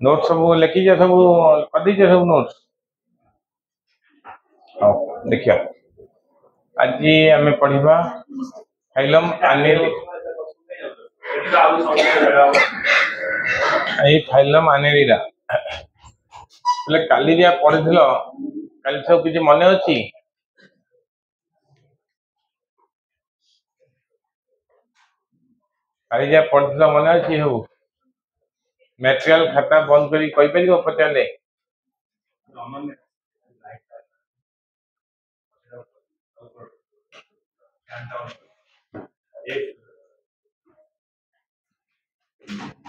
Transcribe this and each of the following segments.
Note सब लिखी सब कर दीजिए सब नोट्स। हाँ देखिए आज आम पढ़ा फाइलम आनेली फाइलम आनेलीरा बोले काली जहाँ पढ़ी काली सब किसी मन अच्छी काली जहाँ पढ़ी मन अच्छी सब मटेरियल खाता बंद कर पचारे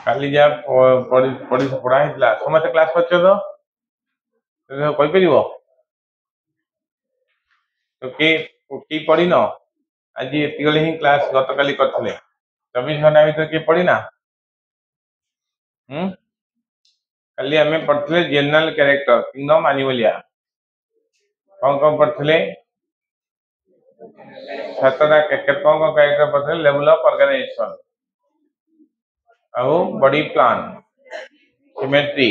काली जहाँ पढ़ाई समस्त क्लास कर तो कि पढ़ी न आज ये ही क्लास गत काली करते 24 घंटा भर किए पढ़ी ना काली आम पढ़ते जनरल कैरेक्टर किंगडम एनिमलिया कौन पढ़ते सातटा कौन कैरेक्टर पढ़ते लेवल ऑफ ऑर्गेनाइजेशन आउ बॉडी प्लान सिमेट्री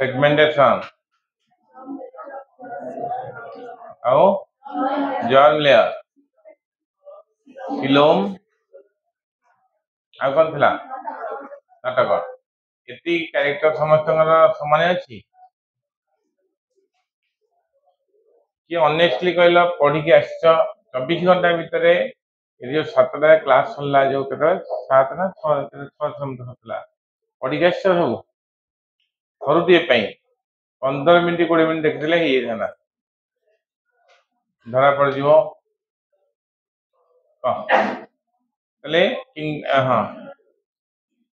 सेगमेंटेशन आउ जॉन लेयर फिलोम आ कौन थिला नाटक एति कैरेक्टर समस्त समान अच्छी कि ऑनेस्टली कहला पढ़ी के आस 24 घंटा भितर जो 7टा क्लास सरला जो 7 ना 6 पढ़ी के आस सब थरुटे 15 मिनट 20 मिनट देखते ही धरा पड़ जो हाँ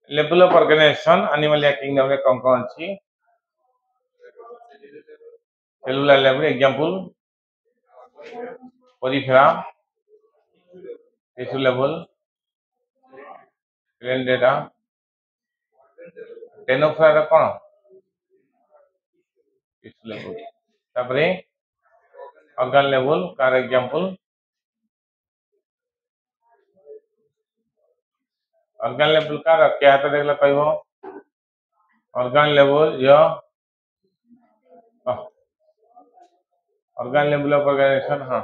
level of organisation animal kingdom रे कौन अच्छी cellular level example porifera tissue level ग्रेन डेटा टेनोफेरा कौन टिश्यू लेवल तापरे ऑर्गन लेवल कार एग्जांपल ऑर्गन लेवल कार क्या हाथ देखला कहबो ऑर्गन लेवल जो ऑर्गन लेवल ऑफ ऑर्गेनाइजेशन हाँ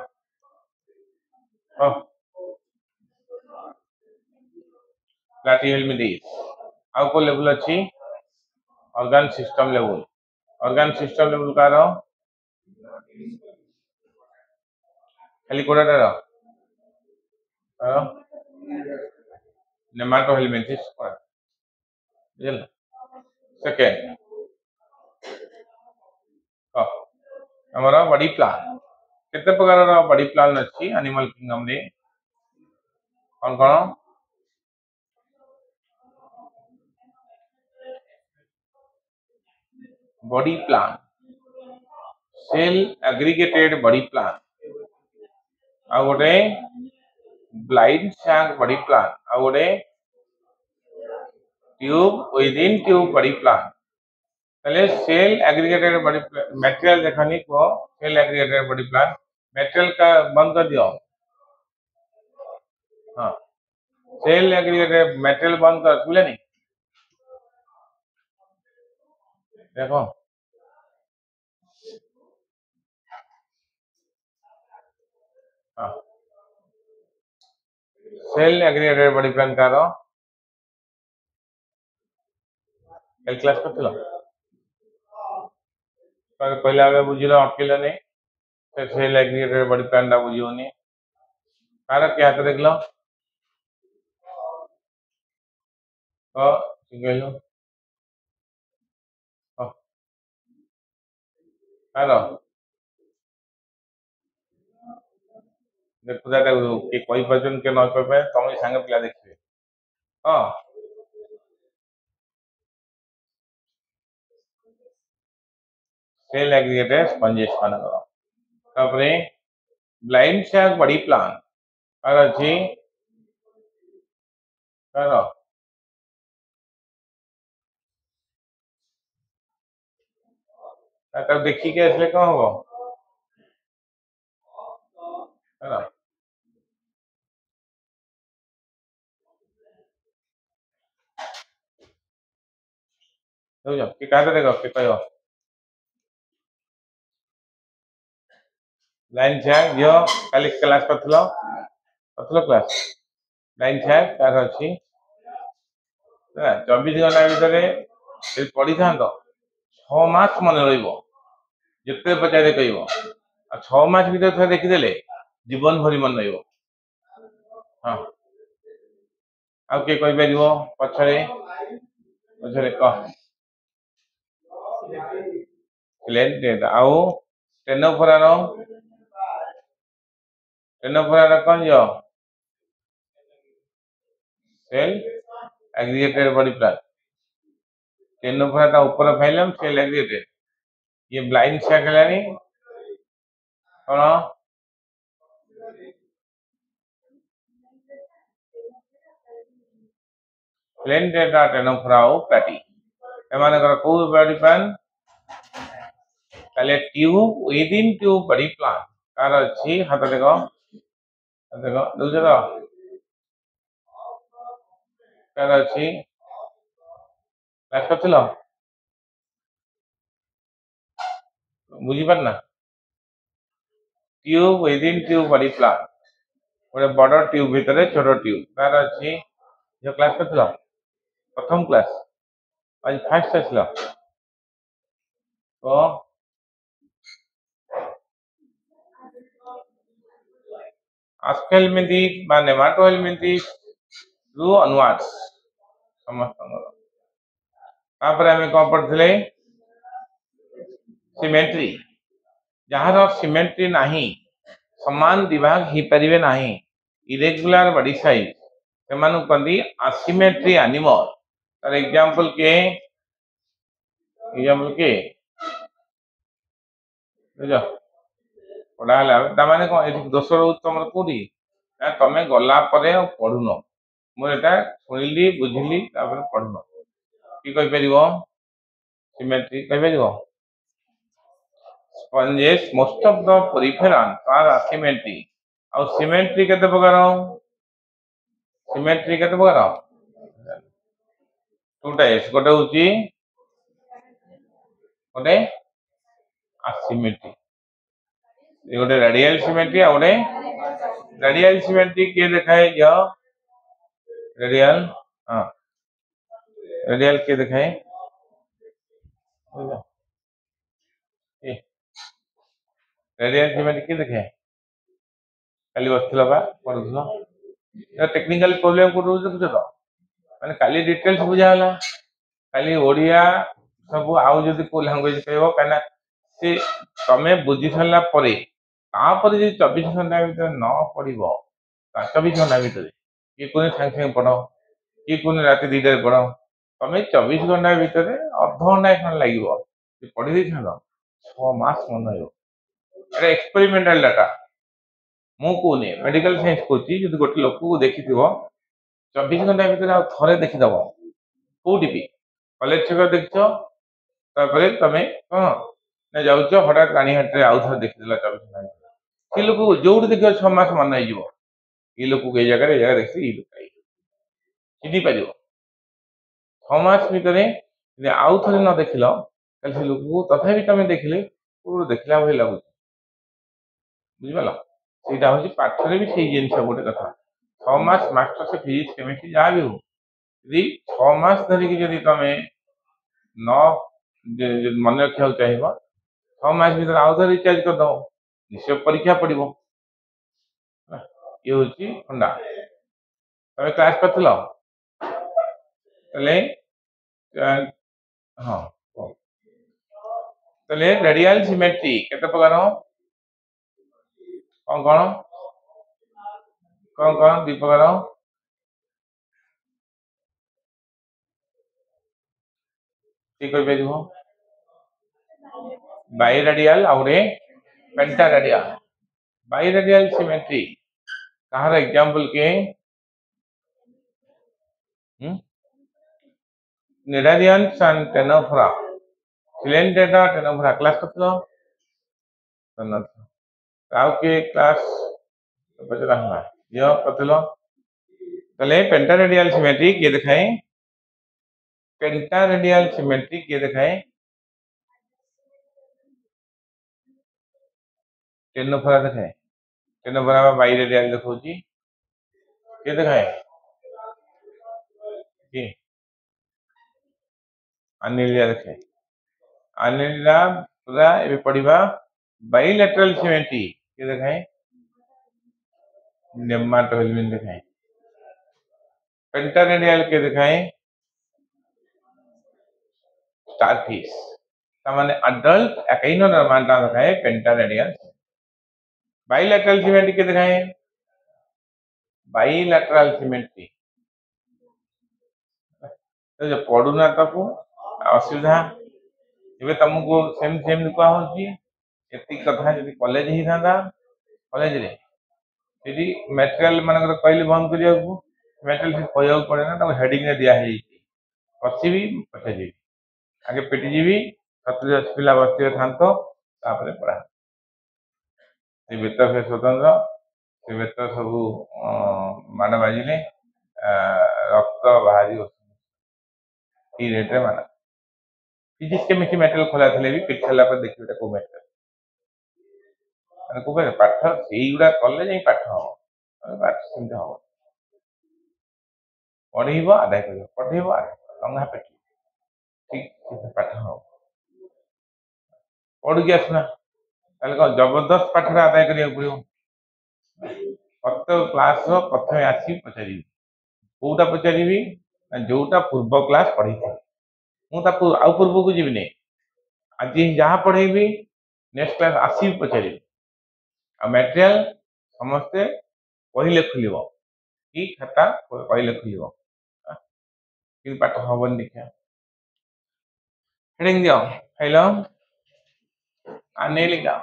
प्लैटिहेल्मिंथेस आउ को लेवल अच्छी ऑर्गन सिस्टम लेवल कार खाली कोडाटार नेमाटोहेल्मिंथेस बुझल सेकेंड हमारा बॉडी प्लान केते प्रकार बॉडी प्लान अच्छी एनिमल किंगडम रे कौन कौन body plan cell aggregated body plan आ गोटे ब्लाइंड शैंक बॉडी प्लान आ गोटे tube within tube body plan पहले सेल एग्रीगेटेड बॉडी मटेरियल देखनी को cell aggregated body plan material का बंद कर दियो हाँ सेल एग्रीगेटेड मटेरियल बंद कर सुले नहीं देखो हाँ सेल एग्रीगेटेड बॉडी प्लान कार क्लास करथिलो पहले आगे बुझिलो अकेले नहीं सेल एग्रीगेटेड बॉडी प्लान टा बुझियोनी कार क्या हाथ देखलो कहलो कार देखुदा किए कही पार्छन के न कहि पारे तुम सांगे पिला देखिए हाँ सेल एग्रीगेटेड स्पंजेस मानकर तापरे blind sac body plan car अच्छी कार देखिए आसले कौन हम ଦେଖୁଛ କି କାହା ଦେଖ କି କହିବ ଲାଇନ୍ ଛାୟା ଝିଅ କାଲି କ୍ଲାସ୍ କରିଥିଲ କ୍ଲାସ୍ ଲାଇନ୍ ଛାୟା ତାର ଅଛି ହେଲା 24 ଘଣ୍ଟା ଭିତରେ ଯଦି ପଢିଥାନ୍ତ 6 ମାସ ମନେ ରହିବ ଯେତେ ପଚାରେ କହିବ ଆଉ 6 ମାସ ଭିତରେ ଥରେ ଦେଖିଦେଲେ ଜୀବନ ଭରି ମନେ ରହିବ। ହଁ ଆଉ କିଏ କହିପାରିବ ପଛରେ କହ ଆଉ ଟେନୋଫୋରାର କଣ ଯିବ ସେଲ୍ एग्रीगेटेड बॉडी प्लान ଟେନୋଫୋରା ତା ଉପର ଫାଇଲମ୍ ସେଲ୍ एग्रीगेटेड ये ब्लाइंड छाया कहलानी कौन प्लेन डेटा ଟେନୋଫୋରା ଆଉ ପ୍ଲାଟି ଏମାନଙ୍କର କୋଉ ବଡି ପ୍ଲାନ୍ ତାହେଲେ tube within tube body plan ତାର ଅଛି ହାତ ଦେଖ ଦେଖୁଛ ତ ତାର ଅଛି କରିଥିଲ ବୁଝିପାର ନା tube within tube body plan ଗୋଟେ ବଡ ଟ୍ୟୁବ ଭିତରେ ଛୋଟ ଟ୍ୟୁବ ତାର ଅଛି जो क्लास करथिल प्रथम क्लास आज फास्ट आसिल तो आस्केलमेंटिक बा नेमाटोहेलमिंटिक रु अनवार्ड्स समस्त तापर हमें कौन पढ़ते सिमेट्री जहार सिमेट्री नहीं समान विभाग ही परिवे नहीं इरेगुलर बॉडी साइज से कहती असिमेट्री एनिमल तार एग्जांपल के पढ़ा माने कौन दोष रोज तुम कौटी तुम्हें गला पढ़ुन मुझे शुणिली बुझिली पढ़ुन कि कहीपर सिमेट्री कहीपर sponges most of the poriferans are asymmetry और सिमेट्री केते प्रकार टू टाइप्स गोटे होची गोटे असिमेट्री ये गोटे रेडियल सिमेट्री आ गोटे रेडियल सिमेट्री के देखाए जो रेडियल हां रेडियल के देखाए रेडियल सिमेट्री के देखाए काली बसथिला बा पढुथलो टेक्निकल प्रॉब्लम को देखुछ तो माने काली डिटेल्स बुझाला खाली ओडिया सब आउ जदि को लैंग्वेज कहबो काना से तमे बुझी सरला परे तापर जे 24 घंटा भीतर न पढ़िबो 24 घंटा भीतर कि कोने संग संग पढ़ो कि कोने राति 2 टा पढ़ो तमे 24 घंटा भीतर आधा घंटा खन लागिबो पढ़ी दै छन 6 मास मन हो अरे एक्सपेरिमेंटल डाटा मु कोने मेडिकल साइंस कोची जदि गोटे लोक को देखिथिबो 24 घंटा भीतर आ थरे देखिदबो कोठी भी कॉलेज छक देखछो तापर तमे हां ना जाउछो हठात रानीहाट रे आउ थरे देखिदेला 24 घंटा कि लोक जोड देखियो 6 मास मन नै जीवो ई लोक के जगह देखि ई लोक चिनी पारियो 6 मास भीतर आउ थरे न देखिलो कल से लोक तथापि तमे देखिले पूरा देखला भई लागु बुझिपाला सीटा होची पाठरे भी सेही जिंस गोटे कथा 6 मास मास्टर से फिजिक्स केमिस्ट्री जा भी हो यदि 6 मास धरी कि यदि तमे न मन रखा चाहिए 6 मास भीतर आउ थे रिचार्ज कर दो निश्चय परीक्षा पड़ो ये हूँ अंडा तुम क्लास कर हाँ रेडियल सिमेट्री केते प्रकार कौन कौन कौन कौन दी प्रकार ठीक कर बाइरेडियल आउरे पेंटारेडियल बाइरेडियल सिमेट्री कहार एग्जांपल के cnidarians and Ctenophora सिलेंडेटा Ctenophora class करथलो Rao के क्लास पचरा हला यो करथलो तले पेंटारेडियल सिमेट्री के देखाए पेंटारेडियल सिमेट्री किए देखाए टेनोफोरा देखाए टेनोफोरा बाइरेडियल देखौची किए देखाए कि अनिलिया देखाए अनिलिया पूरा ए पढ़िबा बाइलेटरल सिमेट्री किए देखाए नेमाटोहेल्मिन देखाए पेंटारेडियल के दिखाए स्टारफिश तामाने अडल्ट एकैनो निर्माणता दिखाए पेंटारेडियल बाइलेटरल सिमेट्री के दिखाए बाइलेटरल सिमेट्री तो जो पढुना तको असुविधा एबे तुमको सेम सेम दुका होची एति कथा जदि कॉलेज ही थांदा कॉलेज रे यदि मटेरियल मानकर कहले बंद करिया को मटेरियल से कहया पड़े ना तो हेडिंग रे दिया है पछिबी पछिबी आगे पिटी जीवी 70 पिला बच्चे थांतो तापरे पढ़ा से बेतर से स्वतंत्र से बेतर सब माड बाजिले रक्त बाहरी ई रेट रे माना फिजिक्स केमिस्ट्री मटेरियल खोला थले भी पिट छला पर देखिबे को मटेरियल माने को पाठ सेइगुडा कॉलेज ही पाठ हो पाठ सिंध हो पढ़ीबो आदाय करियो पढ़ीबो लंगा पेटी ठीक पाठ हो पढ़ के आसना ताले को जबरदस्त पाठ आदाय करिया पड़ियो प्रत्येक क्लास रो प्रथमे आसी पचारि कोटा पचारिबी जोटा पूर्व क्लास पढ़ी मु आउ पूर्व को जीवनी आज जहाँ पढ़ेबी नेक्स्ट क्लास आसी पचारि आ मटेरियल समस्ते पहिले खुलिबो कि खाता पहिले खुलिबो कि पाठ हबन देखिया हेडिंग दियो हेलो अनेली का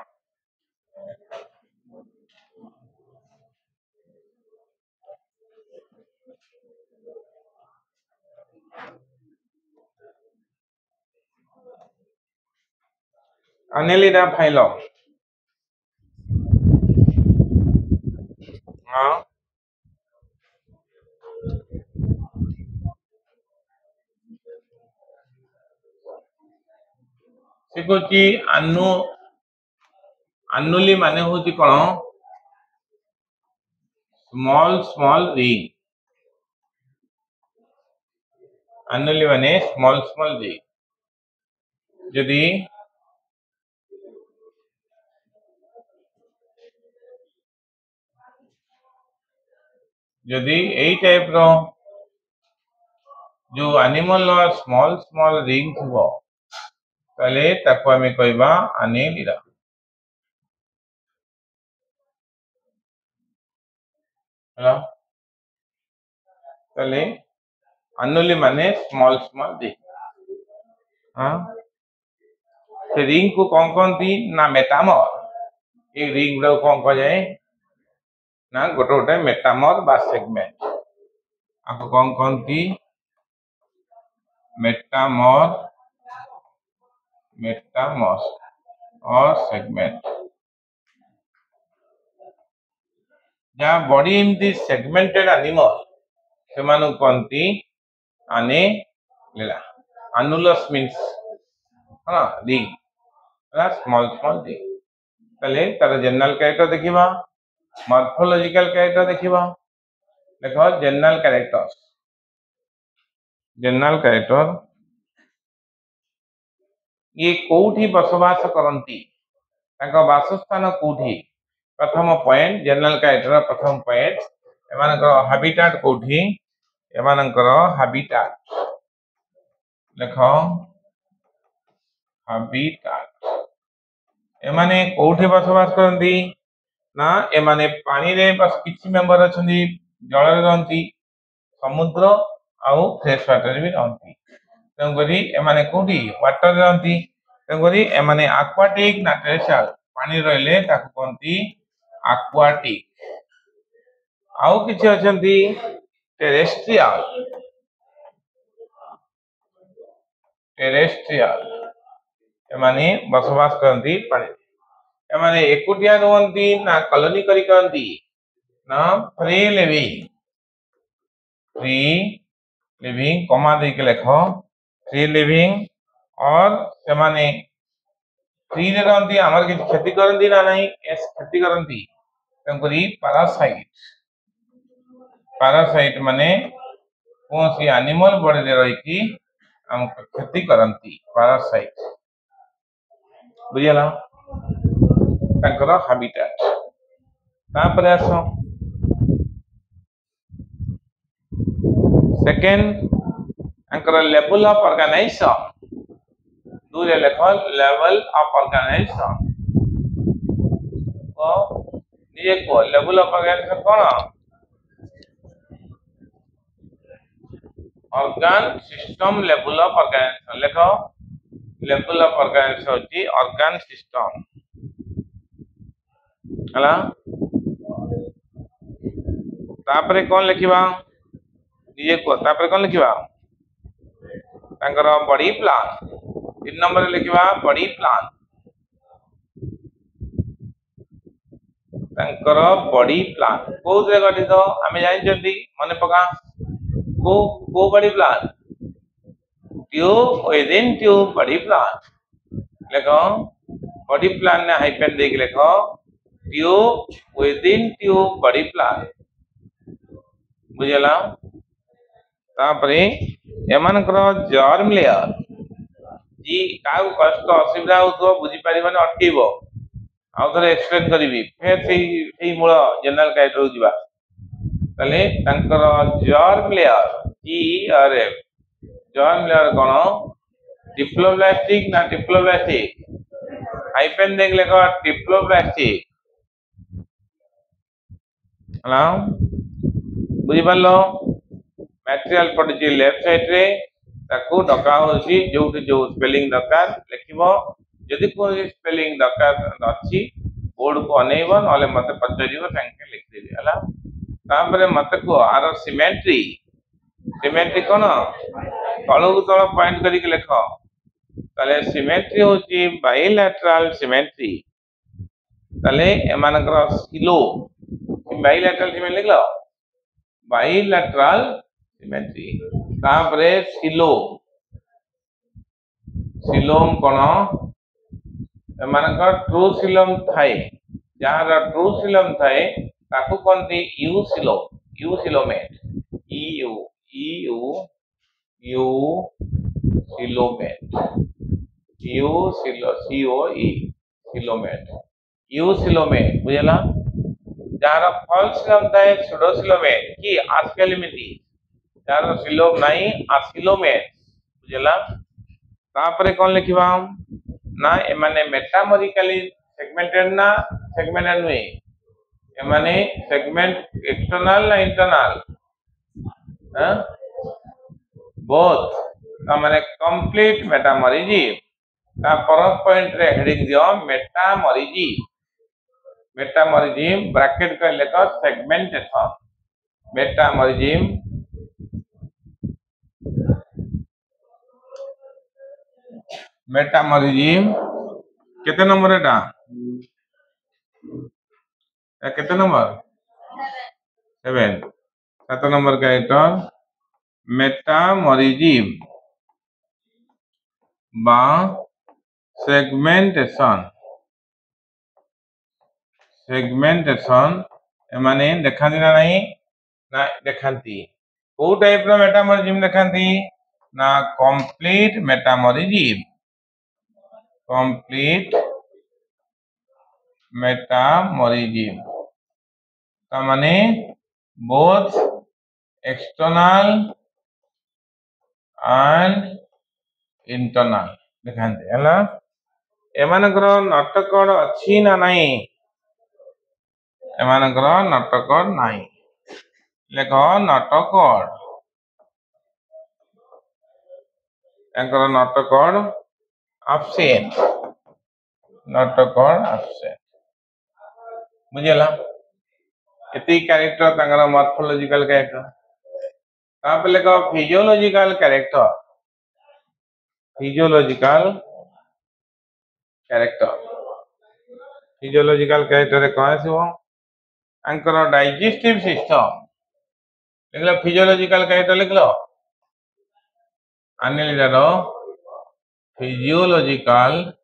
अनेली दा फाइलो हां सिकोची अनुली माने होची कोन स्मॉल स्मॉल रिंग अनुली माने स्मॉल स्मॉल रिंग यदि यदि एई टाइप रो जो एनिमल स्मॉल स्मॉल रिंग थबो ताले ताको हमें कहबा अनेलिरा हेलो ताले अनुली माने स्मॉल स्मॉल रिंग हां से रिंग को कौन थी ना मेटामर एक रिंग रो कौन कह जाए ना गोटे गोटे मेटामर बा सेगमेंट आपको कौन थी मेटामर मेटामर और सेगमेंट जहाँ बॉडी एमती सेगमेंटेड एनिमल से मानु कोनती आने लेला अनुलस मींस हां रिंग ना स्मॉल स्मॉल रिंग तले तार जनरल कैरेक्टर देखिबा मॉर्फोलॉजिकल कैरेक्टर देखिबा देखो जनरल कैरेक्टर ये कोठी बसवास करंती ताका वासस्थान कोठी प्रथम पॉइंट जनरल कैरेक्टर प्रथम पॉइंट एमानकर हैबिटेट कोठी एमानकर हैबिटेट देखो हैबिटेट एमाने कोठी बसवास करंती ना एमाने पानी रे बस किछि मेंबर अछंती जल रे रहंती समुद्र आउ फ्रेश वाटर भी रहंती तंगरी एमाने कोठी वाटर रे रहंती तंगरी एमाने एक्वाटिक ना टेरेस्ट्रियल पानी रहले ताकू कोनती एक्वाटिक आउ किछि अछंती टेरेस्ट्रियल एमाने बसवास करंती पानी एमाने एकुटिया रहंती ना कॉलोनी करी करंती ना फ्री लिविंग कमा दे के लेखो फ्री लिविंग और सेमाने फ्री रे रहंती हमर के खेती करंती ना नहीं एस खेती करंती तंकरी पैरासाइट माने कौन सी एनिमल बॉडी रे रही की हम खेती करंती पैरासाइट बुझियला तंकर हैबिटेट तापरे आसो सेकंड अंकर लेवल ऑफ ऑर्गेनाइजेशन दूसरे लेखो लेवल ऑफ ऑर्गेनाइजेशन तो ये को लेवल ऑफ ऑर्गेनाइजेशन कौन organ system level of organisation लेखो लेवल ऑफ ऑर्गेनाइजेशन होची ऑर्गन सिस्टम हला तापरे कौन लिखिबा ये को तापरे कौन लिखिबा तांकर बॉडी प्लान 3 नंबर लिखिबा बॉडी प्लान तांकर बॉडी प्लान को जे गठित हमें जानि जंती माने पका को body plan tube within tube body plan लेखो बॉडी प्लान ने हाइफेन देख लेखो tube within tube body plan बुझला तापरे एमानकर जर्म लेयर जी काउ कष्ट असुविधा होतो बुझी परिबने अटकीबो आउ थरे एक्सप्लेन करिवि फेर सेही मूल जनरल कैरेक्टर जिबा तले तांकर जर्म लेयर जी आर एफ जर्म लेयर कोन डिप्लोब्लास्टिक ना डिप्लोब्लास्टिक हाइफेन देख लेको डिप्लोब्लास्टिक हला बुझी पालो मटेरियल पड़ची लेफ्ट साइड रे ताकू डका होची जोटी जो स्पेलिंग दरकार लिखिबो यदि कोई स्पेलिंग दरकार अछि बोर्ड को अनेबो नले मते पचरिबो संख्या लिख देबी हला तापरे मते को आर सिमेट्री कोन तळो को तळ पॉइंट करी के लिखो तले सिमेट्री होची बायलैटरल सिमेट्री तले एमानकर सिलो बायलैटरल सिमेट्री लिखलो बायलैटरल सिमेट्री तापरे सिलोम कोन एमानकर ट्रू सिलोम थाए जहार ट्रू सिलोम थाए ताकू कोनती eucoelomate eucoelomate eucoelomate बुझला जहार फॉल्स सिलोम थाए सुडो सिलोमेट की आस्केलिमिटी जहार सिलोम नाही आस्किलोमेट बुझला तापरे कोन लिखिबा ना एमाने मेटामोरिकली सेगमेंटेड नुए एमाने सेगमेंट एक्सटर्नल ना इंटरनल बोथ ता माने कंप्लीट मेटामोरिज्म ता पर पॉइंट रे हेडिंग दियो मेटामोरिज्म ब्रैकेट कर लेको सेगमेंटेशन मेटामोरिज्म केते नंबर एटा केते नंबर 7 7 नंबर का आइटम मेटामोरिज्म बा सेगमेंटेशन एमाने देखांती ना नहीं ना देखांती को टाइप रो मेटामोरिज्म देखांती ना कंप्लीट मेटामोरिज्म माने बोथ एक्सटर्नल एंड इंटरनल देखांते हला एमानकर नटकड़ अछि ना नहीं एमानकर नटकड़ नाही लेखो नटकड़ एंकर नटकड़ absent बुझला एती कैरेक्टर तंगर मॉर्फोलॉजिकल कैरेक्टर ताप लेको फिजियोलॉजिकल कैरेक्टर रे कौन आसीबो अंकर डाइजेस्टिव सिस्टम लिखलो फिजियोलॉजिकल कैरेक्टर लिखलो annelida physiological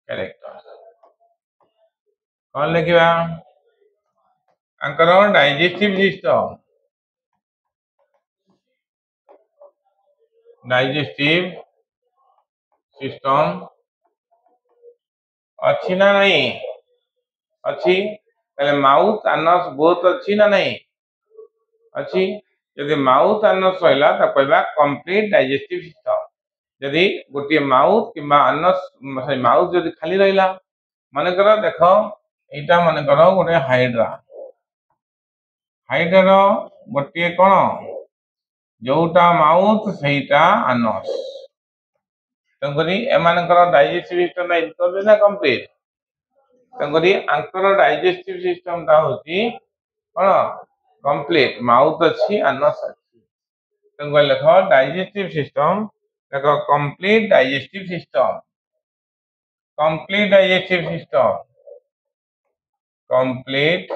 character कौन लिखा आंकर डाइजेस्टिव सिस्टम अच्छी ना नहीं अच्छी माउथ आनस बोथ अच्छी ना नहीं अच्छी यदि माउथ आनस रहा तो कहबा कंप्लीट डाइजेस्टिव सिस्टम यदि गोटे माउथ कि आनस माउथ जदि खाली रहा मनकर देख यहाँ मनकर गोटे हाइड्रा गोटे कौन जोटा माउथ सेटा आनस तेणुक एम डाइजेस्टिव सिस्टम इनकम्प्लीट ना कंप्लीट तेणुक आंकर डाइजेस्टिव सिस्टम हूँ कौन कंप्लीट माउथ अच्छी आनस अच्छी तेणुक लिख डाइजेस्टिव सिस्टम देख complete digestive system complete digestive system complete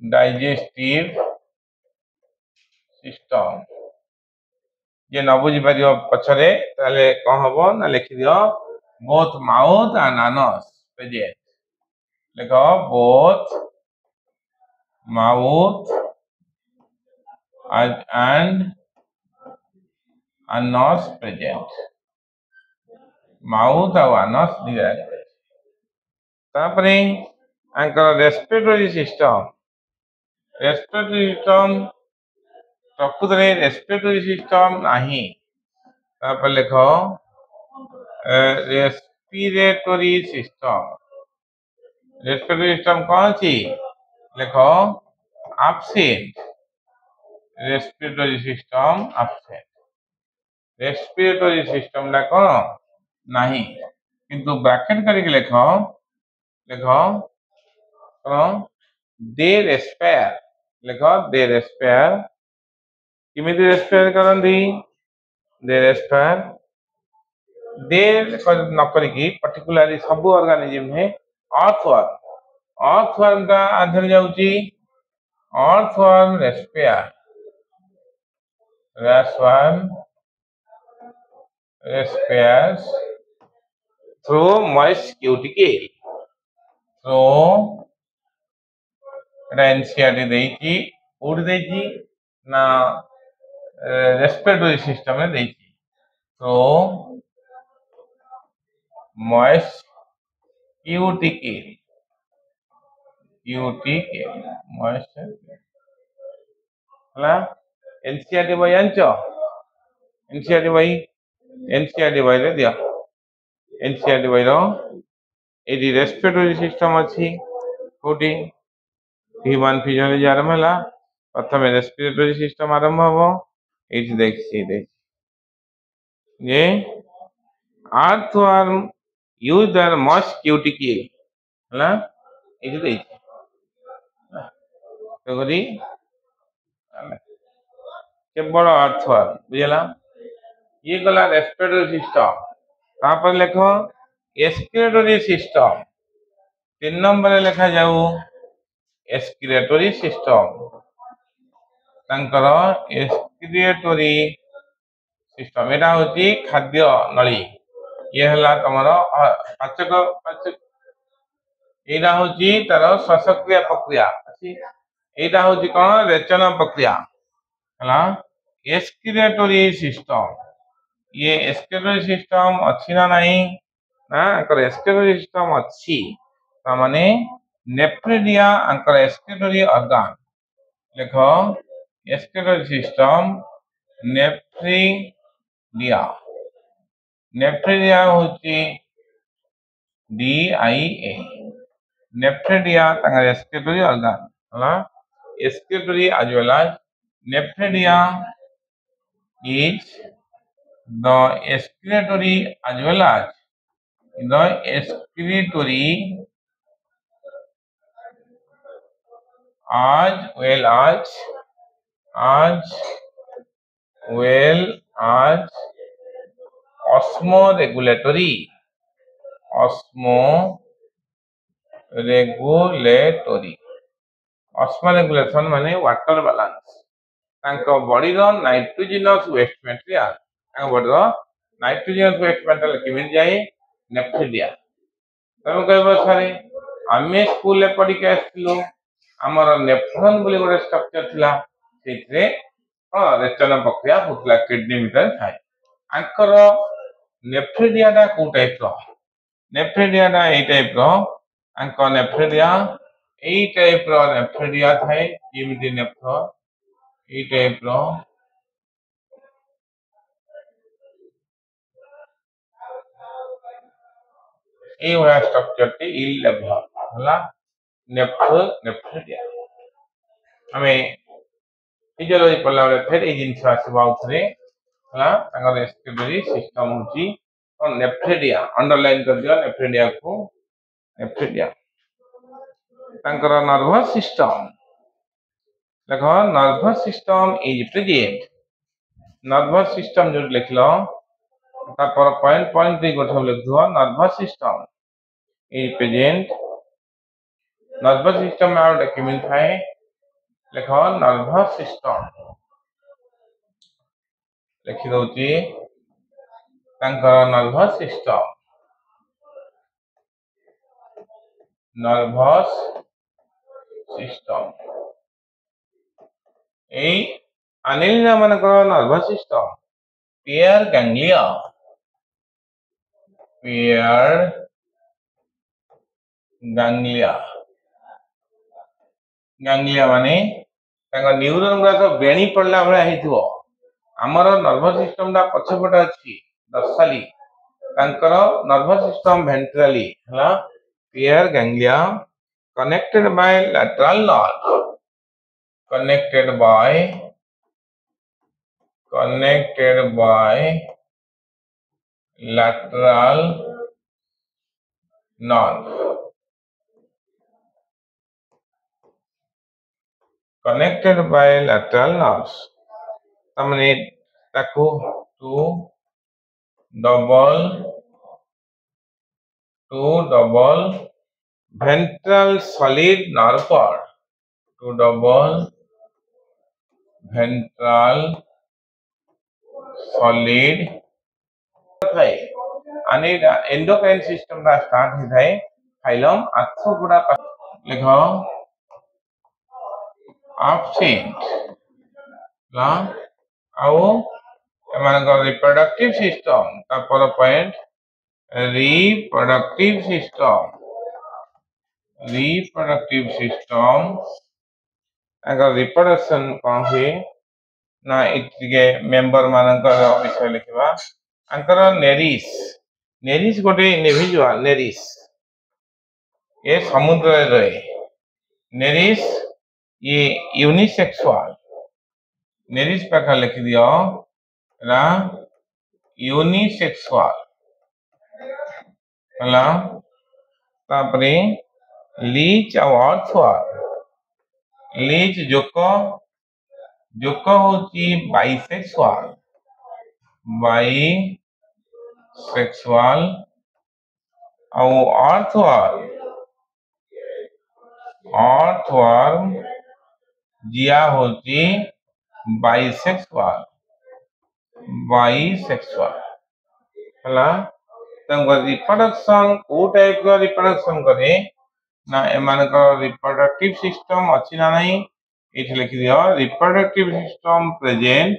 digestive system ये न बुझी पार पछरे कौन हम ना लिखि दियो both mouth and anus present लिख both mouth and anus present mouth और आनस तापरे आंकर रेस्पिरेटरी सिस्टम प्रकृत रेस्पिरेटरी सिस्टम नहीं लिख रेस्पिरेटरी सिस्टम कौन अच्छी लिख absent respiratory system absent respiratory system ला कौन नहीं किंतु ब्रैकेट करके लिख दे रेस्पायर लिख दे रेस्पायर किमिति रेस्पायर करंदी दे रेस्पायर दे न करिकी पर्टिकुलरली सब ऑर्गेनिज्म है अर्थवर्म का आधर जाउची earthworm respire respires through moist cuticle through NCERT देची उड़ देची ना रेस्पिरेटरी सिस्टम में देची through moist cuticle moist हला एनसीआरटी बई आंचो एनसीआरटी बई रे दिया एनसीआरटी बई रो एडी रेस्पिरेटरी सिस्टम अच्छी कोटी ह्यूमन फिजियोलॉजी आरंभ है प्रथम रेस्पिरेटरी सिस्टम आरंभ हम ये देख ये earthworm use their moist cuticle हला ये देख तो करी केवल अर्थवर्म बुझला ये गला रेस्पिरेटरी सिस्टम तापर लिखो एक्सक्रीटरी सिस्टम 3 नंबर लिखा जाऊ एक्सक्रीटरी सिस्टम तांकर एक्सक्रीटरी सिस्टम एटा होची खाद्य नली ये हला तमरो पाचक एटा होची तार श्वासक्रिया प्रक्रिया अछि एटा होची कोन रेचन प्रक्रिया हला एक्सक्रीटरी सिस्टम ये एक्सक्रीटरी सिस्टम अच्छी ना नहीं ना कर एक्सक्रीटरी सिस्टम अच्छी ता माने नेफ्रेडिया अंकर एक्सक्रीटरी ऑर्गन लिखो एक्सक्रीटरी सिस्टम नेफ्रेडिया होची DIA नेफ्रेडिया तांगर एक्सक्रीटरी ऑर्गन हला excretory as well as nephridia is the excretory as well as the excretory as well as osmoregulatory osmoregulation माने वाटर बैलेंस तांको body रो nitrogenous waste material तांको body रो nitrogenous waste material केमिति जाई नेफ्रोडिया तमे कहबो सारे आमे स्कूल ले पढ़ी के आस्थिलु हमर नेफ्रॉन बोली गोटे स्ट्रक्चर थिला सेथरे रेचन प्रक्रिया होतला किडनी भीतर थाए आंकर नेफ्रोडिया दा को टाइप रो नेफ्रोडिया दा ए टाइप रो आंको नेफ्रोडिया ए टाइप रो नेफ्रोडिया थाए जेमिति नेफ्रो ए टाइप रो ए वाला स्ट्रक्चर टी इल डेवलप होला नेफ्रोडिया हमें फिजियोलॉजी पढ़ला बेले फिर ए जिंस आसीबा उथरे होला तांगर रेस्पिरेटरी सिस्टम होची और नेफ्रोडिया अंडरलाइन कर दियो नेफ्रोडिया को नेफ्रोडिया तांकर नर्वस सिस्टम देखो nervous system is present nervous system जो लिखलो तापर पॉइंट पॉइंट दे गोठो लिख दो nervous system is present nervous system में आउट केमिन थाए लिखो नर्वस सिस्टम लिखि दोची तांकर नर्वस सिस्टम नर्वस सिस्टम ए अनिल मानकर नर्वस सिस्टम पियर गैंग्लिया गैंग्लिया माने तांका न्यूरॉन गुरा तो बेणी पड़ला भला हेथिवो हमर नर्वस सिस्टम दा पछपट अछि दर्शाली तांकर नर्वस सिस्टम वेंट्रली हला पियर ganglia connected by lateral nerve connected by lateral nerve connected by lateral nerves तमने ताको two double ventral solid nerve cord to double ventral solid थाए आने एंडोक्राइन सिस्टम दा स्टार्ट ही थाए फाइलम आर्थ्रोपोडा लिखो absent ला आओ एमानक reproductive system तापर point reproductive system अगर रिप्रोडक्शन कौन है ना इतके मेंबर मानकर विषय लिखवा अंकर नेरिस गोटे इंडिविजुअल नेरिस ये समुद्र रे रहे नेरिस ये यूनिसेक्सुअल नेरिस पाखा लिख दियो रा यूनिसेक्सुअल हला तापरे लीच और अर्थवाल लीच जोको होची बाइसेक्सुअल और अर्थवाल जिया होची बाइसेक्सुअल हला तंग रिप्रोडक्शन को टाइप का रिप्रोडक्शन करे ना एमानक रिप्रोडक्टिव सिस्टम अछि ना नहीं इठ लिख दियो रिप्रोडक्टिव सिस्टम प्रेजेंट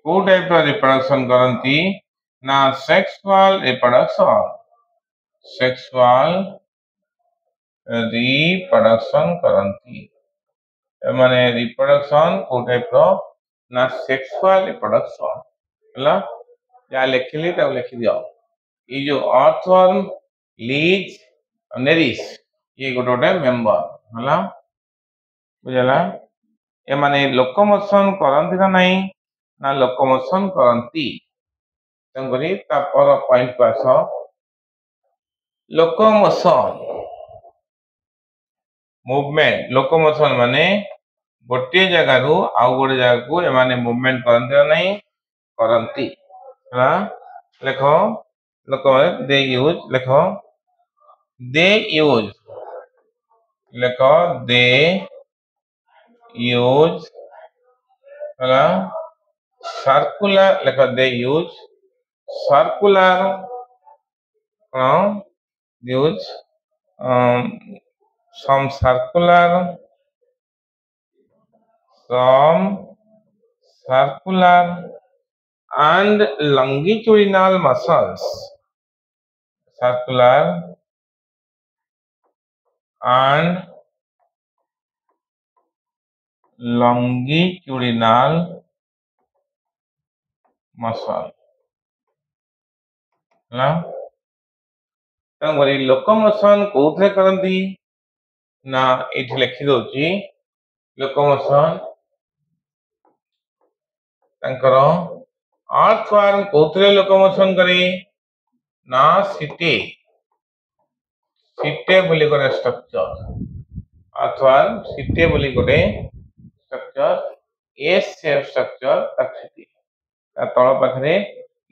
को टाइप का रिप्रोडक्शन करंती ना सेक्सुअल रिप्रोडक्शन करंती माने रिप्रोडक्शन को टाइप रो ना सेक्सुअल रिप्रोडक्शन हला या लिखली त लिख दियो ये जो अर्थवर्म लीच नेरिस ये गोटे मेंबर हला बुझला ए माने लोकोमोशन करंती ना नहीं ना लोकोमोशन करंती तंगरी तापर पॉइंट पास लोकोमोशन मूवमेंट लोकोमोशन माने गोटे जगह रु आउ गोटे जगह को ए माने मूवमेंट करंती ना नहीं करंती हला लिखो लोको दे यूज लिखो दे यूज लेख दे यूज सर्कुलर लेख दे use circular use some circular and longitudinal muscles circular and longitudinal muscle ହେଲା ତେଣୁକରି ଲୋକୋମୋସନ କୋଉଥିରେ କରନ୍ତି ନା ଏଇଠି ଲେଖି ଦଉଛି ଲୋକୋମୋସନ ତାଙ୍କର ଆर्थୱାର୍ମ କୋଉଥିରେ ଲୋକୋମୋସନ କରେ ନା ସିଟେ ବୋଲି ଗୋଟେ ଷ୍ଟ୍ରକ୍ଚର ଆर्थୱାର୍ମ ସିଟେ ବୋଲି ଗୋଟେ ଷ୍ଟ୍ରକ୍ଚର ଏସ୍ ସେପ୍ ଷ୍ଟ୍ରକ୍ଚର ତାକୁ ତା ତଳ ପାଖରେ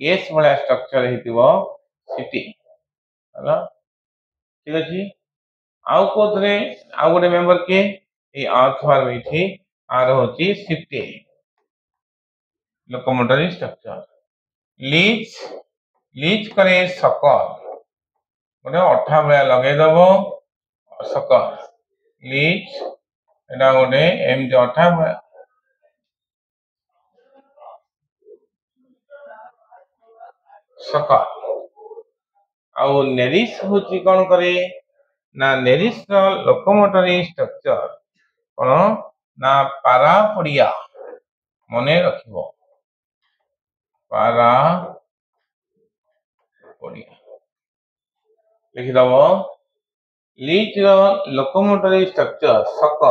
ଏସ୍ ଭଳିଆ ଷ୍ଟ୍ରକ୍ଚର ହେଇଥିବ ସିଟି ହେଲା ଠିକ ଅଛି ଆଉ କୋଉଥିରେ ଆଉ ଗୋଟେ ମେମ୍ବର କିଏ ଏଇ ଆर्थୱାର୍ମ ଏଇଠି ଆର ହଉଛି ସିଟେ ଲୋକୋମୋଟରୀ ଷ୍ଟ୍ରକ୍ଚର ଲିଚ୍ करे ସକର ଗୋଟେ ଅଠା ଭଳିଆ ଲଗେଇଦବ ସକର ଲିଚ୍ ଏଟା ଗୋଟେ ଏମିତି ଅଠା ଭଳିଆ ସକର ଆଉ ନେରିସ୍ ହଉଛି କଣ କରେ ନା ନେରିସ୍ ର ଲୋକୋମୋଟରୀ ଷ୍ଟ୍ରକ୍ଚର କଣ ନା ପାରା ପଡିଆ ମନେ ରଖିବ ପାରା ପଡିଆ लिखिदब लीच लोकोमोटरी स्ट्रक्चर सक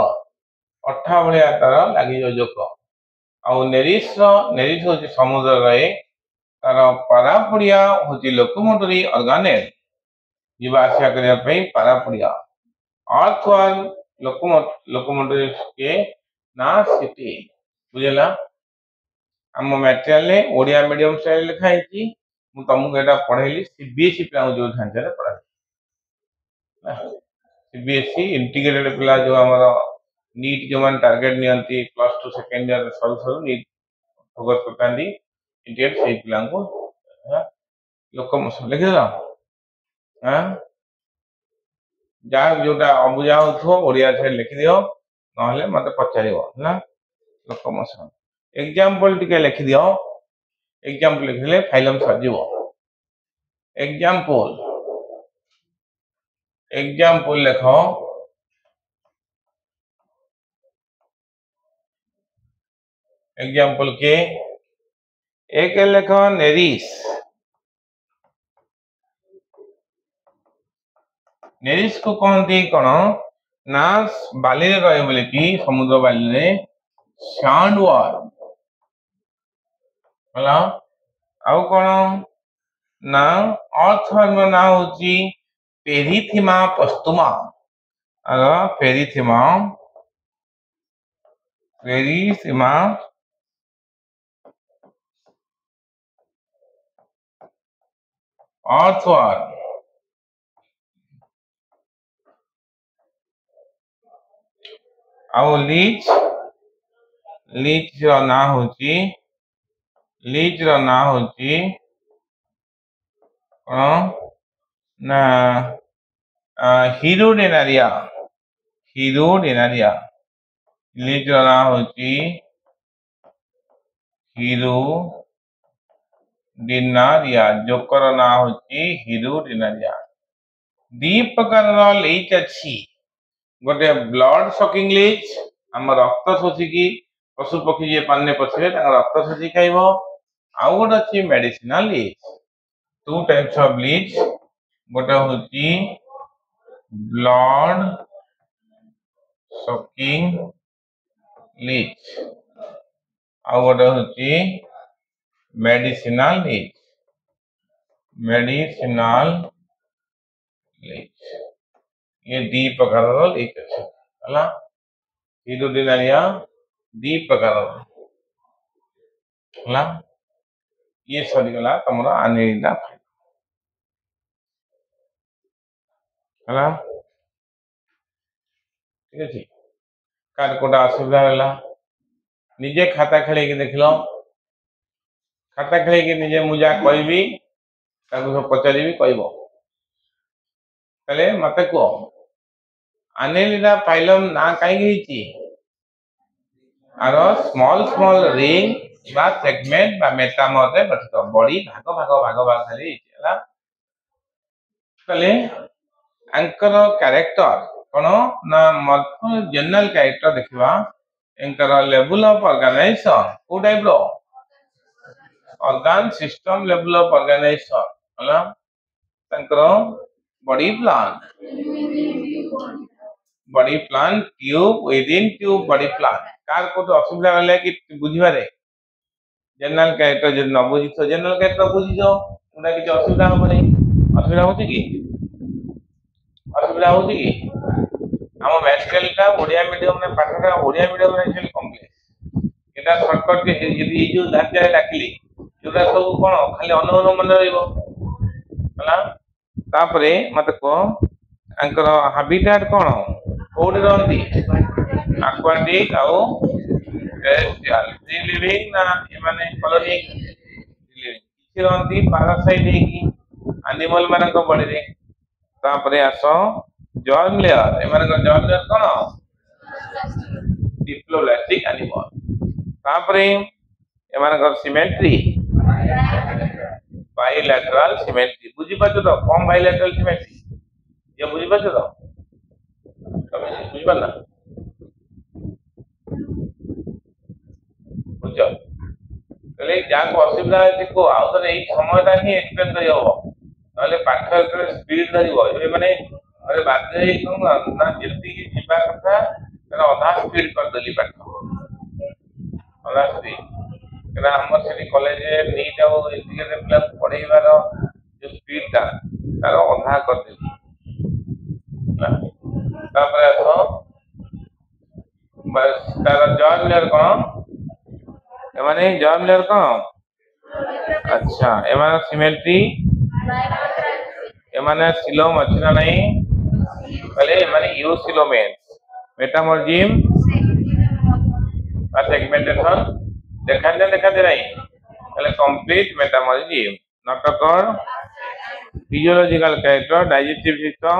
अठा भाया तार लगे जोक नेरिस हूँ समुद्र तार पारापड़िया हूँ लोकोमोटरी अर्गानेल जीवासा करने पारापड़िया अर्थवार्म लोकोमोटरी के ना सिटी बुझेगा आम मटेरियल ओडिया मीडियम स्टाइल लिखाई तुमको यहाँ पढ़ेली सीबीएसई पिला जो ढांचा पढ़ा सीबीएसई इंटीग्रेटेड पिला जो आमर नीट जो मान टारगेट नियंती plus 2 second year sir sir NEET focus करता इंटीग्रेट से पिला को लोकोमोशन लिखि देला हां जा जोटा अबुझा हो ओडिया से लिखि दियो नहले मते पचारिबो ना लोकोमोशन एग्जांपल टिके लिखि दियो एग्जांपल लिखले फाइलम सजीवो एग्जांपल लिखो एग्जांपल के एक लिखो नेरिस को कहते कौन ना बाली रहे बोले कि समुद्र बाली रे सैंडवर्म हला आउ कौन ना अर्थवर्म ना होची पेरिथिमा पोस्टुमा पेरिथिमा अर्थवर्म आउ लीच रो ना होची ना हिरोडेनारिया लीच रो ना होची हिरोडेनारिया जोकर ना होची हिरोडेनारिया दी प्रकार लीच अच्छी गोटे ब्लड सकिंग लीच आम रक्त शोषिकी पशु पक्षी जे पानी पशिले रक्त शोषि खाइब आउ गोटे अच्छी medicinal leech two types of leech गोटे होची ब्लड सकिंग लीच आउ गोटे होची मेडिसिनल लीच ये दी प्रकार लीच अच्छे है हिरोडेनारिया दी प्रकार है ये सरीगला तुम आनेला है ठीक अच्छे कार कोटा असुविधा है निजे खाता खेल देख लो खाता खेल निजे मुझे कहबी सब पचारि कह मत कह आनेलिडा फाइलम ना कहीं आर स्मॉल स्मॉल रिंग बा सेगमेंट बा मेटामर रे गठित बड़ी भाग भाग भाग भाग खाली तले एंकर कैरेक्टर कोन ना मल्टीपल जनरल कैरेक्टर देखिबा एंकर लेवल ऑफ ऑर्गेनाइजेशन को टाइप रो organ system level of organisation हला तंकर body plan tube within tube body plan कार को तो असुविधा होले कि बुझिबारे जनरल कैरेक्टर जे न बुझी तो जनरल कैरेक्टर बुझी जाओ उना कि असुविधा हो नहीं असुविधा होती कि हम मैथमेटिकल का ओडिया मीडियम में पाठटा ओडिया मीडियम में एक्चुअली कॉम्प्लेक्स एटा शॉर्टकट के यदि जो धार्या डाकली जोटा सब कोन खाली अनु मन रहइबो हला तापरे मते को अंकर हैबिटेट कोन कोड रहंती एक्वाटिक आउ टेरेस्ट्रियल फ्री लिविंग ना माने कॉलोनी लिविंग किछि रहंती पैरासाइट की एनिमल मानन को बॉडी रे तापरे आसो जर्म लेयर एमान को जर्म लेयर कोन डिप्लोब्लास्टिक एनिमल तापरे एमान को सिमेट्री बाइलैटरल सिमेट्री बुझी पाछो तो कम बाइलैटरल सिमेट्री ये बुझी पाछो तो बुझी पाना बुझो तले जा को असुविधा है को आ तो एई समयटा ही एक्सप्लेन करि हो नले पाठ करे स्पीड धरिबो ए माने अरे बात है ना जल्दी की जीवा कथा तेरा आधा स्पीड कर देली पाठ आधा स्पीड केना हमर सेठी कॉलेज नीट और इंटीग्रेटेड क्लास पढ़ेइबार जो स्पीड ता तार आधा कर देली तापर तो बस तार जॉर्म लेयर कोन एमाने जॉर्म लेयर कोन अच्छा एमाने सिमेट्री एमाने सिलोम अच्छा नहीं पहले एमाने यूसिलोमेंस मेटामॉर्फिज्म और सेगमेंटेशन देखा दे नहीं पहले complete metamorphism not physiological character digestive system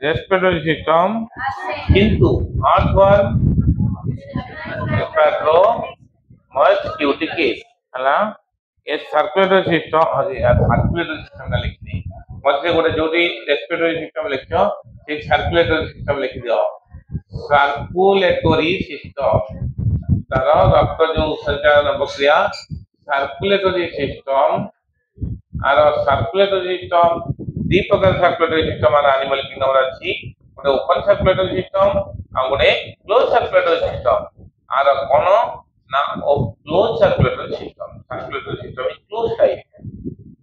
respiratory system किंतु अर्थवर्म स्पैट्रो मच क्यूटिकल हला ए सर्कुलेटरी सिस्टम ना लिखनी मते गोटे जोटी रेस्पिरेटरी सिस्टम लिखो एक सर्कुलेटरी सिस्टम लिख दियो सर्कुलेटरी सिस्टम तार रक्त जो संचालन प्रक्रिया सर्कुलेटरी सिस्टम आर सर्कुलेटरी सिस्टम दी प्रकार सर्कुलेटरी सिस्टम आर एनिमल किंगडम रा छी गोटे ओपन सर्कुलेटरी सिस्टम आ गोटे क्लोज सर्कुलेटरी सिस्टम आर कोन ना close circulatory system is close type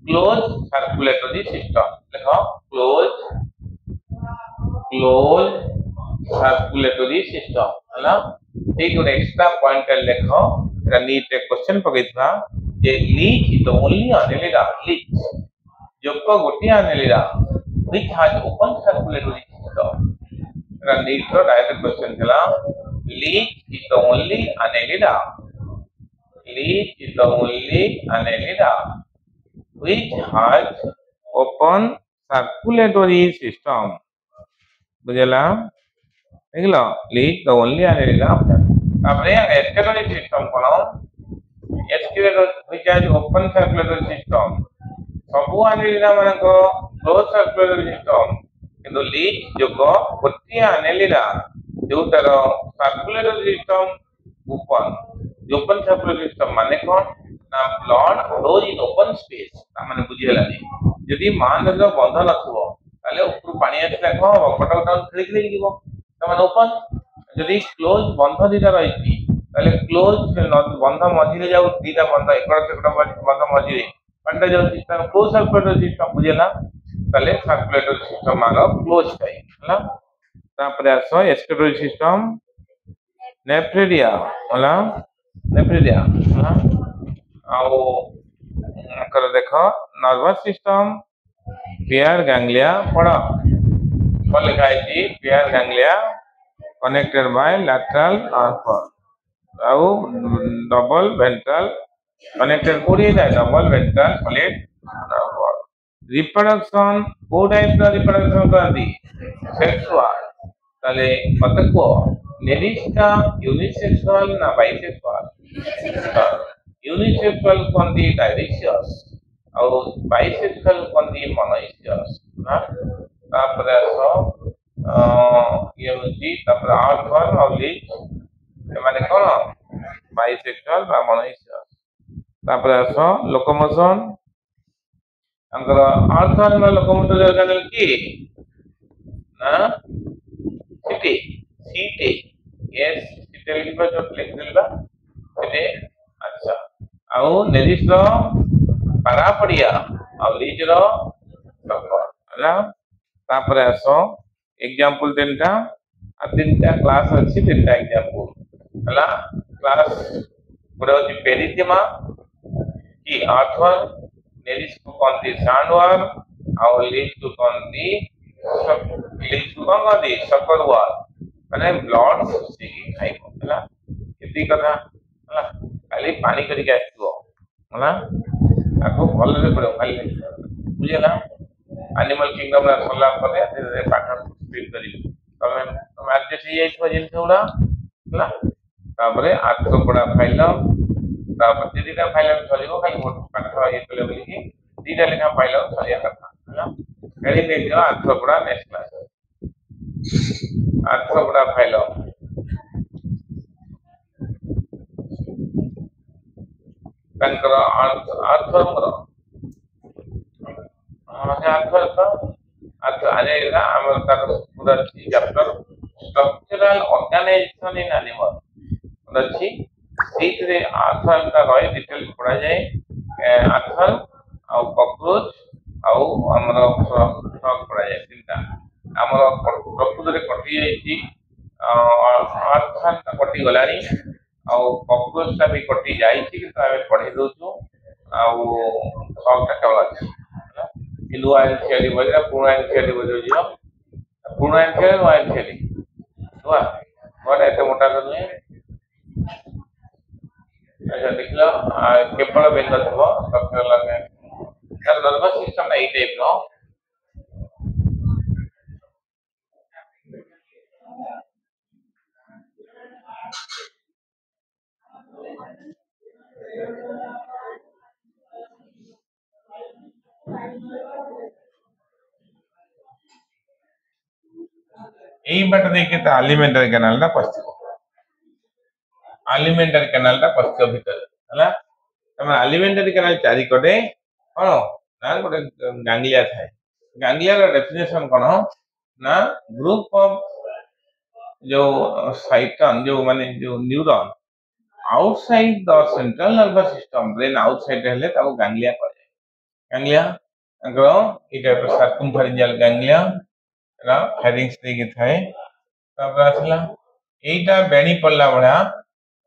close circulatory system देखो क्लोज सर्कुलेटरी सिस्टम हला एक गोटे एक्स्ट्रा पॉइंट लिखो एटा नीट क्वेश्चन पकैथवा जे leech is the only animal leech जोको गोटी animal which has open circulatory system एटा नीट रो डायरेक्ट क्वेश्चन थला leech is the only animal which has open circulatory system बुझला देखलो लीच द ओनली एनिमल तापरे एस्केलेटरी सिस्टम कोन एस्केलेटर which has open circulatory system सबु एनिमल माने को क्लोज सर्कुलेटरी सिस्टम किंतु लीच जोको गोटी एनिमल जो तार circulatory system open circulatory system माने कोन ना blood flows in open space माने बुझियलानी यदि मान लो बंध नथबो ताले ऊपर पानी आछला को कटक डाउन खेली जीवो त माने ओपन यदि क्लोज बंध दिटा रहिछि ताले क्लोज बंध मझिरे जाउ दीटा बंध एकड़ बंध मझिरे पंडा जाउ सिस्टम क्लोज सर्कुलेटरी सिस्टम बुझियला ताले सर्कुलेटरी सिस्टम मानो क्लोज टाइप हला तापर आसो एस्केलेटरी सिस्टम नेफ्रेडिया हला आउ कर देखो नर्वस सिस्टम पेयर गैंग्लिया पढ़ कौन लिखा है pair ganglia connected by lateral nerve आउ डबल वेंट्रल कनेक्टेड कोडी है double ventral solid nerve reproduction को टाइप का रिप्रोडक्शन करती सेक्सुअल ताले मत को लेडीज यूनिसेक्सुअल ना बाइसेक्सुअल यूनिसेक्सुअल कौन डायरेक्शियस ଆଉ ବାଇସେକ୍ସୁଆଲ କହନ୍ତି ମନୋଇସିୟସ୍ ତାପରେ ଇଏ ହଉଛି ତାପରେ ଆର୍ଥନ୍ ଆଉ ଲିଚ୍ ଏମାନେ କଣ ବାଇସେକ୍ସୁଆଲ ବା ମନୋଇସିୟସ୍ ତାପରେ ଲୋକୋମୋସନ୍ ତାଙ୍କର ଆର୍ଥନ୍ ବା ଲୋକୋମୋଟର ଅର୍ଗାନ କିଏ ନା ସିଟି ସିଟି ଏସ୍ ସିଟି ଲିଖିବା ଯୋଉ ଲେଖିଦେଲା ସିଟି ଆଚ୍ଛା ଆଉ ନେଲିସ୍ର ପାରାପଡ଼ିଆ ଆଉ ଲିଜ୍ର ହେଲା ତାପରେ ଏକ୍ଜାମ୍ପଲ ତିନିଟା ଆଉ ତିନିଟା କ୍ଲାସ୍ ଅଛି ତିନିଟା ଏକ୍ଜାମ୍ପଲ ହେଲା କ୍ଲାସ୍ ଗୋଟେ ହଉଛି ପେରିଥିମା କି ଆର୍ଥୱାର୍ମ ନେଲିସ୍କୁ କହନ୍ତି ସାଣ୍ଡୱାର୍ମ ଆଉ ଲିଜ୍କୁ କହନ୍ତି କଣ କହନ୍ତି ସକରୱାର୍ମ ମାନେ ବ୍ଲଡ୍ ଶୋଷିକି ଖାଇବ ହେଲା ଏତିକି କଥା ହେଲା ଖାଲି ପାଣି କରିକି ଆସିଥିବ ହେଲା आपको भलरे पड़ो खाली बुझेला एनिमल किंगडम रा सरला परे धीरे पाठ स्पीड करी तमे तमे आज से ये जिन थोड़ा हला तापरे आर्थोपोडा फाइलम तापर दीटा फाइलम चलिबो खाली पाठ ये तले बोली कि दीटा लेखा फाइलम चलिया कथा हला एडी देखियो Arthropoda next class Arthropoda phylum ତାଙ୍କର ଆର୍ଥର ଆନେଇଲା ଆମର ତାଙ୍କର ପୁରା ଅଛି chapter structural organisation in animal ଅଛି ସେଇଥିରେ ଆର୍ଥରଟା ରହି ଡିଟେଲ ପଢାଯାଏ ଆର୍ଥର ଆଉ କକ୍ରୋଚ ଆଉ ଆମର ଫ୍ରଗ ପଢାଯାଏ ତିନିଟା ଆମର ପ୍ରକୃତରେ କଟି ଯାଇଛି ଆର୍ଥରଟା କଟି ଗଲାଣି ଆଉ କକ୍ରୋଚଟା ବି କଟି ଯାଇଛି କିନ୍ତୁ ଆମେ ପଢେଇ ଦଉଛୁ ଆଉ ଫ୍ରଗଟା କେବଳ ଅଛି ନୂଆ ଏନସିଆରଟି ବହିରେ ପୁରୁଣା ଏନସିଆରଟି ବହି ଯିବ ପୁରୁଣା ଏନସିଆରଟି ନୂଆ ଏନସିଆରଟି ନୂଆ ନୂଆଟା ଏତେ ମୋଟା ନୁହେଁ ଆଚ୍ଛା ଦେଖିଲ କେବଳ ବେଙ୍ଗ ଥିବ ତାର ନର୍ଭସ ସିଷ୍ଟମଟା ଏଇ ଟାଇପର এই ବାଟ ଦେଇକି ତା ଆଲିମେଣ୍ଟାରୀ କେନାଲଟା ପଶିବ ଆଲିମେଣ୍ଟାରୀ କେନାଲଟା ପଶିବ ଭିତରେ ହେଲା ତମ ଆଲିମେଣ୍ଟାରୀ କେନାଲ ଚାରିକଡେ କଣ ନା ଗୋଟେ ଗାଙ୍ଗଲିଆ ଥାଏ ଗାଙ୍ଗଲିଆର ଡେଫିନେସନ କଣ ନା ଗ୍ରୁପ ଅଫ ଯୋଉ ସାଇଟନ ଯୋଉ ମାନେ ଯୋଉ neuron outside the central nervous system brain outside ହେଲେ ତାକୁ ଗାଙ୍ଗଲିଆ କୁହାଯାଏ ଗାଙ୍ଗଲିଆ ତାଙ୍କର ଏଇ ଟାଇପର ସାର୍କମଫାରିଞ୍ଜିଆଲ ଗାଙ୍ଗଲିଆ ଫ୍ୟାରିଂସ ଦେଇକି ଥାଏ ତାପରେ ଆସିଲା ଏଇଟା ବେଣୀ ପଡିଲା ଭଳିଆ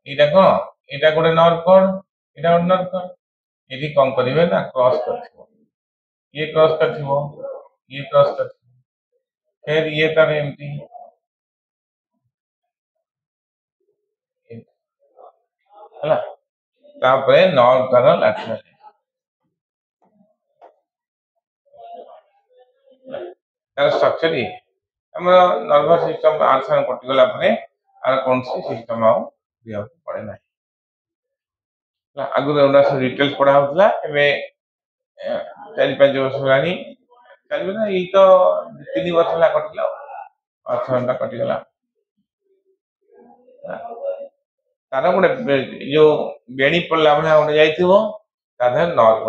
ଏଇଟା କଣ ଏଇଟା ଗୋଟେ ନର୍ଭ କର୍ଡ ଏଇଟା ଗୋଟେ ନର୍ଭ କର୍ଡ ଏଠି କଣ କରିବେ ନା କ୍ରସ କରିଥିବ ଇଏ କ୍ରସ କରିଥିବ ଇଏ କ୍ରସ କରିଥିବ ଫେର ଇଏ ତାର ଏମିତି ହେଲା ତାପରେ ନର୍ଭ ତାର ଲାଟେରାଲ ତାର ଷ୍ଟ୍ରକ୍ଚର ଇଏ ଆମର ନର୍ଭସ ସିଷ୍ଟମ ଆର୍ଥର କଟିଗଲା ପରେ আর କୌଣସି ସିଷ୍ଟମ ଆଉ ଦିଆକୁ ପଡେ ନାହିଁ ଆଗରୁ ଏଗୁଡ଼ା ସବୁ ଡିଟେଲ୍ସ ପଢା ହଉଥିଲା ଏବେ 4-5 ବର୍ଷ ହେଲାଣି ଚାଲିବ ଏଇ ତ 3 ବର୍ଷ ହେଲା କଟିଲା ଆର୍ଥରଟା କଟିଗଲା ତାର ଗୋଟେ ଯୋଉ ବେଣୀ ପଡିଲା ଭଳିଆ ଗୋଟେ ଯାଇଥିବ ତା ଦେହରେ ନର୍ଭ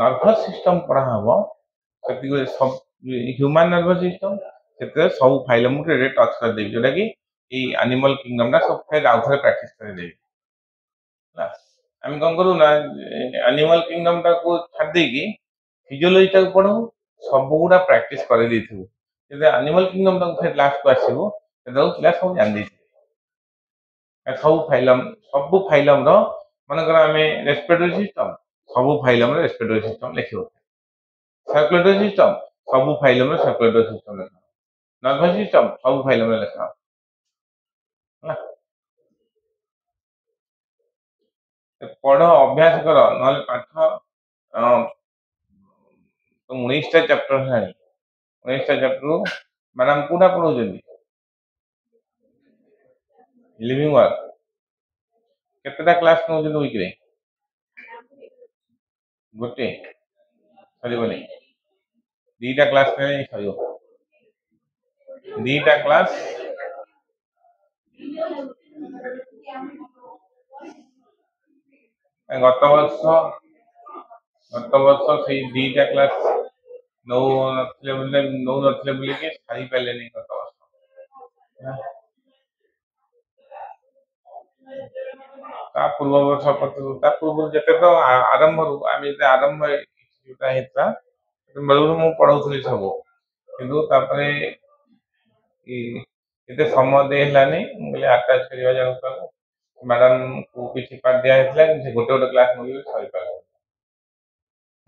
ନର୍ଭସ ସିଷ୍ଟମ ପଢା ହବ ସେତିକି ହ୍ୟୁମାନ ନର୍ଭସ ସିଷ୍ଟମ ସେଥିରେ ସବୁ ଫାଇଲମ ଟଚ୍ କରିଦେବି ଯୋଉଟା କି ଏଇ ଆନିମଲ କିଙ୍ଗଡମଟା ସବୁ ଫେର ଆଉ ଥରେ ପ୍ରାକ୍ଟିସ କରିଦେବି ଆମେ କଣ କରୁ ନା ଆନିମଲ କିଙ୍ଗଡମଟାକୁ ଛାଡି ଦେଇକି ଫିଜିଓଲୋଜିଟାକୁ ପଢୁ ସବୁଗୁଡା ପ୍ରାକ୍ଟିସ କରିଦେଇଥିବୁ ଯଦି ଆନିମଲ କିଙ୍ଗଡମଟାକୁ ଫେର ଲାଷ୍ଟକୁ ଆସିବୁ ସେଟାକୁ ପିଲା ସବୁ ଜାଣିଦେଇଥିବେ ସବୁ ଫାଇଲମର ମନେକର ଆମେ ରେସ୍ପିରେଟୋରୀ ସିଷ୍ଟମ ସବୁ ଫାଇଲମ୍ ର ରେସ୍ପିରେଟୋରୀ ସିଷ୍ଟମ ଲେଖିବ। सर्कुलेटरी सिस्टम सब फाइलम रे सर्कुलेटरी सिस्टम ଲେଖା। नर्वस सिस्टम सब फाइलम रे ଲେଖା। ହେଲା ପଢ ଅଭ୍ୟାସ କର ନହେଲେ ପାଠ ତ 19ଟା ଚैप्टर ହେଲାଣି 19ଟା ଚैप्टर मैडम कोटा पढौଛନ୍ତି लिविंग वर्क केतेटा क्लास नउଛନ୍ତି वीक रे गोटे सरीबनी दीटा क्लास ने सरीबो दीटा क्लास गत वर्ष से दीटा क्लास नौ नथिले बोले के सारी पाले नहीं गत वर्ष ता पूर्व वर्ष ता पूर्व जते तो आरंभ आम आरंभ जोटा हेता बेलू मु पढ़ाऊली सब किंतु तापरे एते समय दे हलानी बोले अटैच करवा जाऊ मैडम को किसी पार्ट दिया हेतला से गोटे गोटे क्लास मिल सरी पार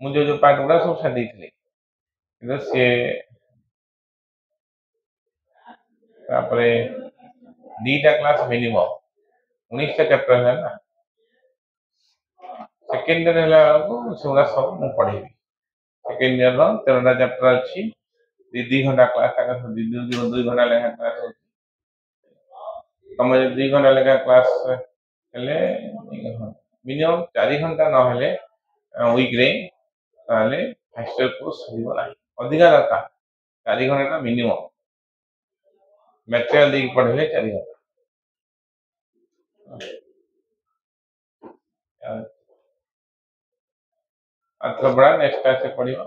मुझे जो पार्ट गुड़ा सब सारी थी किंतु से तापरे दीटा क्लास मिनिमम 19टा चैप्टर है ना सेकेंड ईयर है सेगुड़ा सब मुझे पढ़ेबी सेकेंड ईयर 13टा चैप्टर अच्छी 2 घंटा क्लास 2 घंटा लेखा क्लास तुम 2 घंटा लेखा क्लास हेले मिनिमम 4 घंटा न हेले वीक रे ताले फर्स्ट ईयर कोर्स सरीबो नाही अधिका दरकार 4 घंटा मिनिमम मटेरियल देख पढ़ले 4 घंटा अथबड़ा नेक्स्ट क्लास से पढ़िबो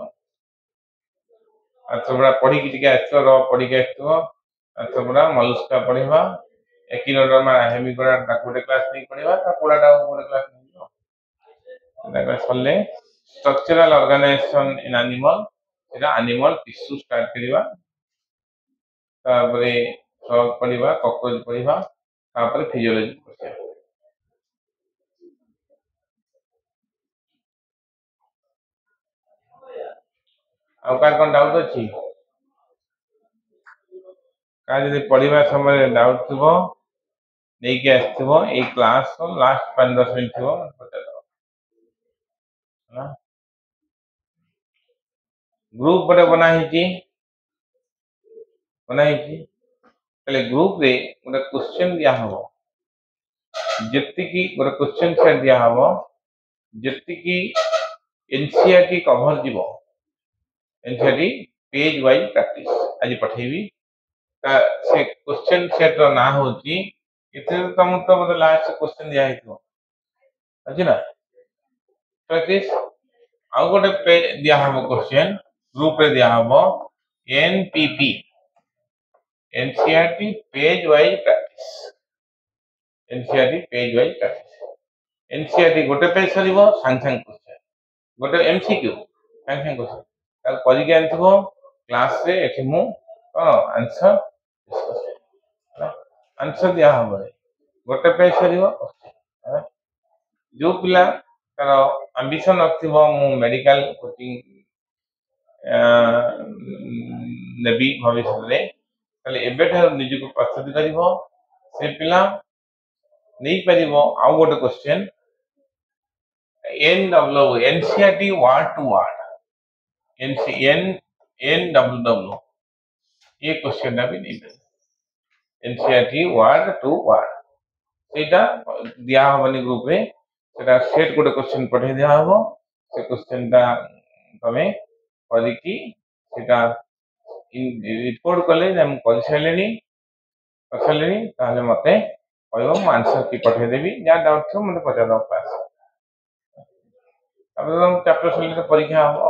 अथबड़ा पढ़ी कि आसो र पढ़ी के आसो अथबड़ा मलुस्का पढ़िबा एकिनोडर्मा हेमिकोडा गोटे क्लास नहीं पढ़िबा ता कोडाटा गोटे क्लास नहीं जो सल्ले structural organisation in animal Etah animal tissue start करिबा तापरे फ्रॉग पढ़िबा कॉकरोच पढ़िबा तापरे फिजियोलॉजी पढ़िबा आ का कोन डाउट अछि का यदि पढ़िबा समय डाउट थिबो नहीं के आसथिबो ए क्लास लास्ट 5-10 मिनट थिबो पता ना ग्रुप बड़े बनाई तले ग्रुप रे गोटे क्वेश्चन दिया हबो जत्ति की गोटे क्वेश्चन सेट दिया हबो जत्ति की एनसीईआरटी कवर दिबो एनसीईआरटी पेज वाइज प्रैक्टिस आज पठेबी ता से क्वेश्चन सेट रो ना होची इथे तुम तो मतलब लास्ट क्वेश्चन दिया हेतो अछि ना प्रैक्टिस आउ गोटे पेज दिया हबो क्वेश्चन ग्रुप रे दिया हबो NPP NCERT page wise practice NCERT page wise practice NCERT गोटे पेज सरीबो सांग सांग क्वेश्चन गोटे एमसीक्यू सांग सांग क्वेश्चन ता करि के आनथिबो क्लास रे एठी मु आंसर डिस्कस आंसर दिया हबो गोटे पेज सरीबो जो पिला तार एम्बिशन रखथिबो मु मेडिकल कोचिंग नेबी भविष्य रे ताले एबेठार निज को प्रस्तुत करिवो से पिला नहीं परिवो आउ गोटे question NW NCERT word to word NW ये क्वेश्चन भी नहीं एनसीईआरटी वर्ड टू वर्ड सेटा दिया हबनी ग्रुप रे सेटा सेट गोटे क्वेश्चन पठे दिया हबो से क्वेश्चन ता तमे करी की सेटा रिपोर्ट कले हम कर सलेनी ताले मते कहबो म आंसर की पठे देबी जा डाउट छ मते पचा दो क्लास अब हम चैप्टर सॉल्व परीक्षा हो